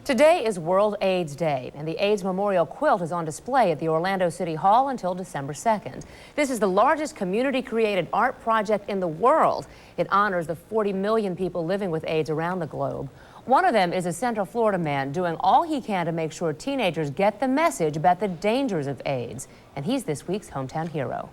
Today is World AIDS Day, and the AIDS Memorial Quilt is on display at the Orlando City Hall until December 2nd. This is the largest community-created art project in the world. It honors the 40 million people living with AIDS around the globe. One of them is a Central Florida man doing all he can to make sure teenagers get the message about the dangers of AIDS. And he's this week's hometown hero.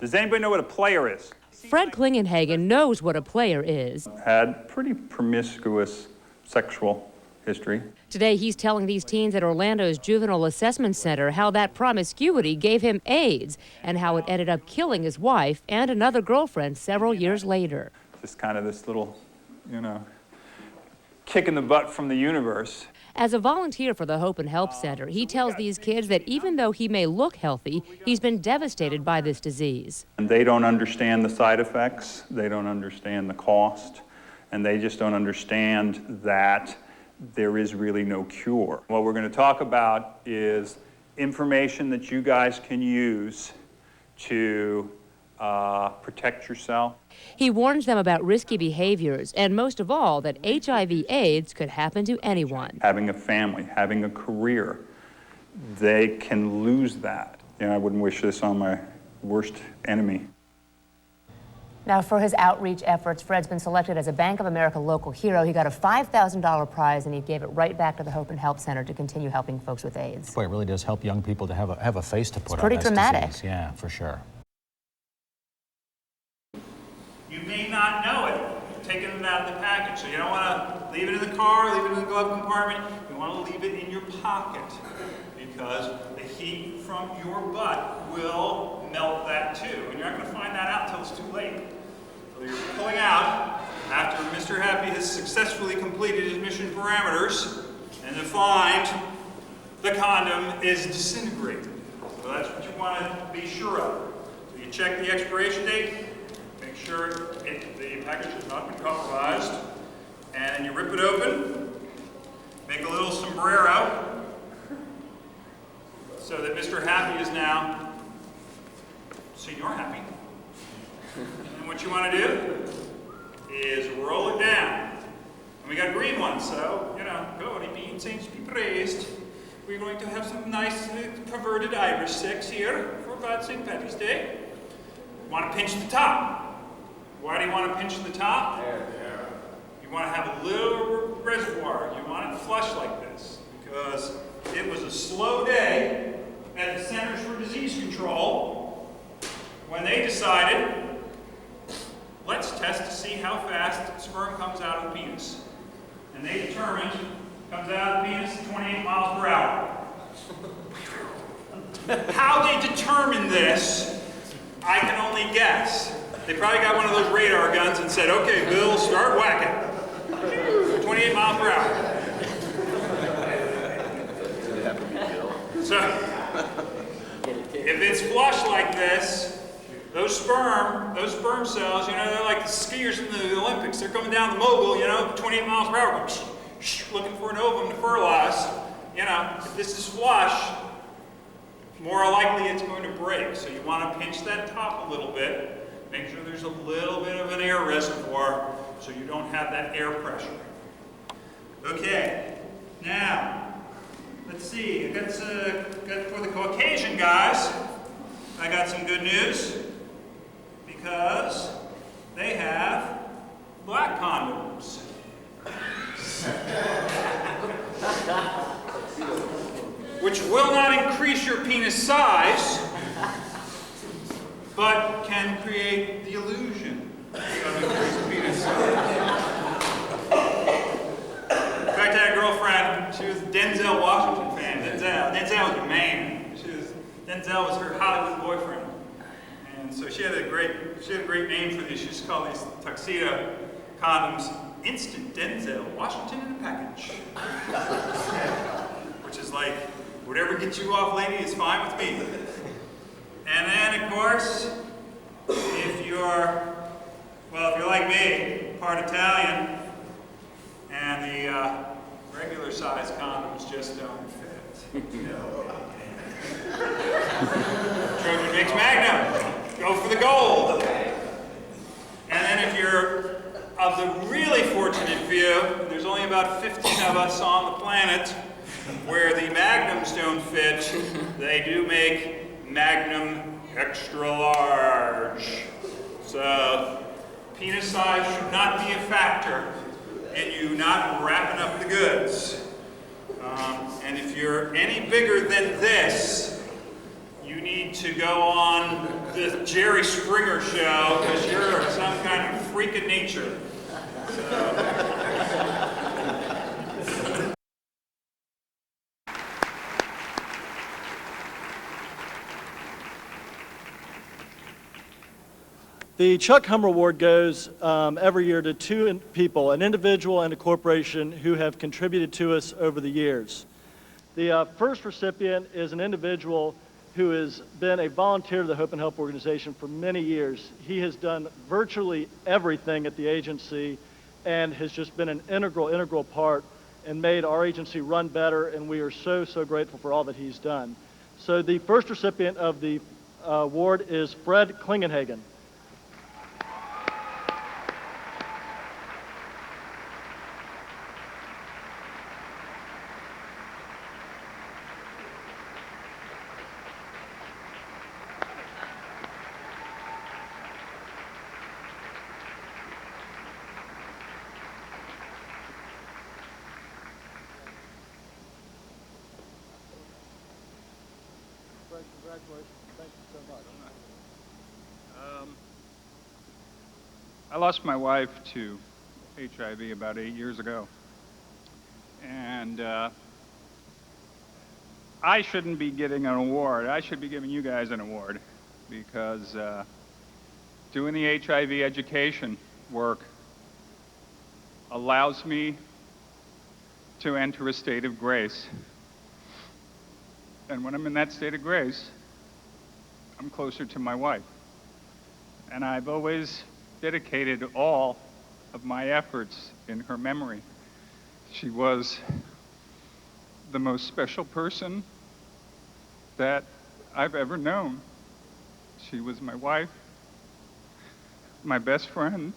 Does anybody know what a player is? Fred Klingenhagen knows what a player is. Had pretty promiscuous sexual history. Today, he's telling these teens at Orlando's Juvenile Assessment Center how that promiscuity gave him AIDS and how it ended up killing his wife and another girlfriend several years later. Just kind of this little, kick in the butt from the universe. As a volunteer for the Hope and Help Center, he tells these kids that even though he may look healthy, he's been devastated by this disease. And they don't understand the side effects, they don't understand the cost, and they just don't understand that there is really no cure. What we're going to talk about is information that you guys can use to protect yourself. He warns them about risky behaviors and most of all that HIV/AIDS could happen to anyone. Having a family, having a career, they can lose that. I wouldn't wish this on my worst enemy. Now, for his outreach efforts, Fred's been selected as a Bank of America local hero. He got a $5,000 prize, and he gave it right back to the Hope and Help Center to continue helping folks with AIDS. Boy, it really does help young people to have a face to put on pretty this dramatic. disease. Yeah, for sure. You may not know it. You've taken it out of the package, so you don't want to leave it in the car, leave it in the glove compartment. You want to leave it in your pocket because the heat from your butt will melt that too. And you're not going to find that out until it's too late. So you're pulling out after Mr. Happy has successfully completed his mission parameters and to find the condom is disintegrated. So that's what you want to be sure of. So you check the expiration date, make sure the package has not been compromised, and then you rip it open, make a little sombrero, so that Mr. Happy is now Senior Happy. And what you want to do is roll it down. And we got green ones, so, glory be, saints be praised. We're going to have some nice perverted Irish sex here for about St. Patrick's Day. You want to pinch the top. Why do you want to pinch the top? You want to have a little reservoir. You want it flush like this because it was a slow day at the Centers for Disease Control when they decided, let's test to see how fast sperm comes out of the penis. And they determined it comes out of the penis at 28 miles per hour. How they determined this, I can only guess. They probably got one of those radar guns and said, okay, Bill, start whacking. 28 miles per hour. So, if it's flush like this, those sperm cells, they're like the skiers in the Olympics. They're coming down the mogul, 28 miles per hour, looking for an ovum to fertilize. If this is flush, more likely it's going to break. So you want to pinch that top a little bit. Make sure there's a little bit of an air reservoir so you don't have that air pressure. Okay, now, let's see. I got for the Caucasian guys, I got some good news because they have black condoms. Which will not increase your penis size, but can create the illusion of increased penis size. In fact, I had a girlfriend, she was a Denzel Washington fan. Denzel was a man. Denzel was her Hollywood boyfriend. And so she had a great name for these. She used to call these tuxedo condoms Instant Denzel Washington in a package. Which is like, whatever gets you off, lady, is fine with me. And then, of course, if you're like me, part Italian, and the regular size condoms just don't fit. Trojan makes Magnum. Go for the gold. And then if you're of the really fortunate few, and there's only about 15 of us on the planet where the magnums don't fit, they do make Magnum extra large. So penis size should not be a factor in you not wrapping up the goods. And if you're any bigger than this, you need to go on the Jerry Springer show because you're some kind of freak of nature. The Chuck Hummer Award goes every year to two people, an individual and a corporation, who have contributed to us over the years. The first recipient is an individual who has been a volunteer to the Hope and Help organization for many years. He has done virtually everything at the agency and has just been an integral part and made our agency run better, and we are so grateful for all that he's done. So the first recipient of the award is Fred Klingenhagen. Congratulations. Thank you so much. I lost my wife to HIV about 8 years ago. And I shouldn't be getting an award. I should be giving you guys an award because doing the HIV education work allows me to enter a state of grace. And when I'm in that state of grace, I'm closer to my wife. And I've always dedicated all of my efforts in her memory. She was the most special person that I've ever known. She was my wife, my best friend,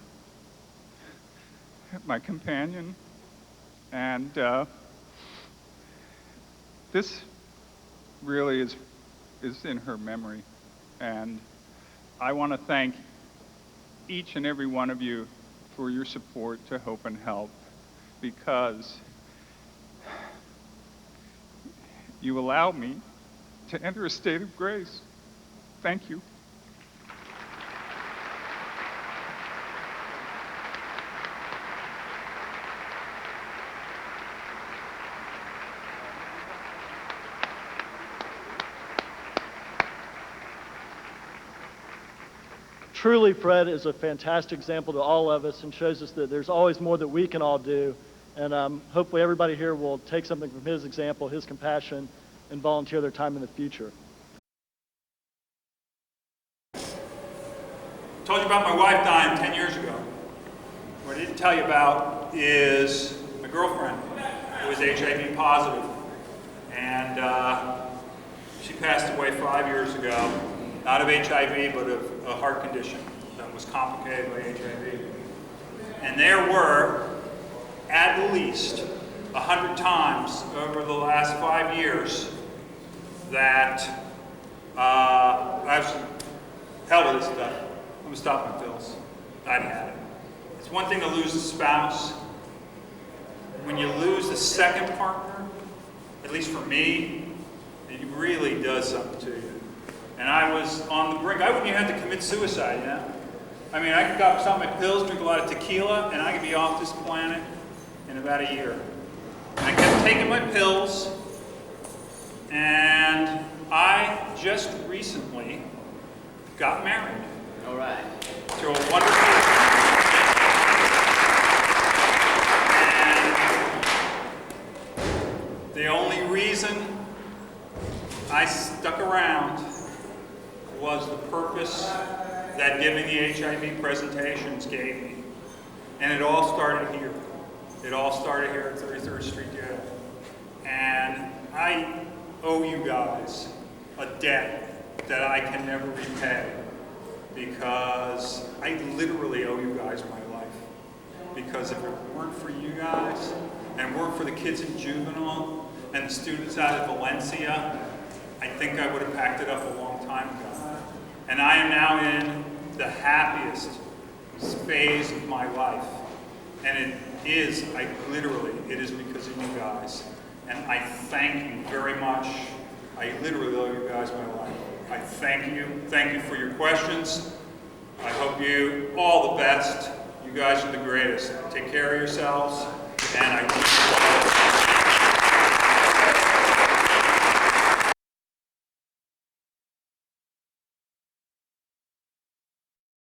my companion, and this really is in her memory. And I want to thank each and every one of you for your support to Hope and Help, because you allow me to enter a state of grace. Thank you. Truly, Fred is a fantastic example to all of us and shows us that there's always more that we can all do. And hopefully everybody here will take something from his example, his compassion, and volunteer their time in the future. Told you about my wife dying 10 years ago. What I didn't tell you about is my girlfriend, who was HIV positive. And she passed away 5 years ago, not of HIV, but of a heart condition that was complicated by HIV. And there were at least 100 times over the last 5 years that I was, hell with this stuff. I'm gonna stop my pills. I'd had it. It's one thing to lose a spouse. When you lose a second partner, at least for me, it really does something to you. And I was on the brink. I wouldn't even have to commit suicide, you know? I mean, I could stop my pills, drink a lot of tequila, and I could be off this planet in about a year. I kept taking my pills, and I just recently got married. All right. To a wonderful, and the only reason I stuck around was the purpose that giving the HIV presentations gave me. And it all started here. It all started here at 33rd Street Jail. And I owe you guys a debt that I can never repay, because I literally owe you guys my life. because if it weren't for you guys, and weren't for the kids in juvenile, and the students out of Valencia, I think I would have packed it up a long time ago. And I am now in the happiest phase of my life. And it is because of you guys. And I thank you very much. I literally owe you guys my life. I thank you. Thank you for your questions. I hope you all the best. You guys are the greatest. Take care of yourselves. And I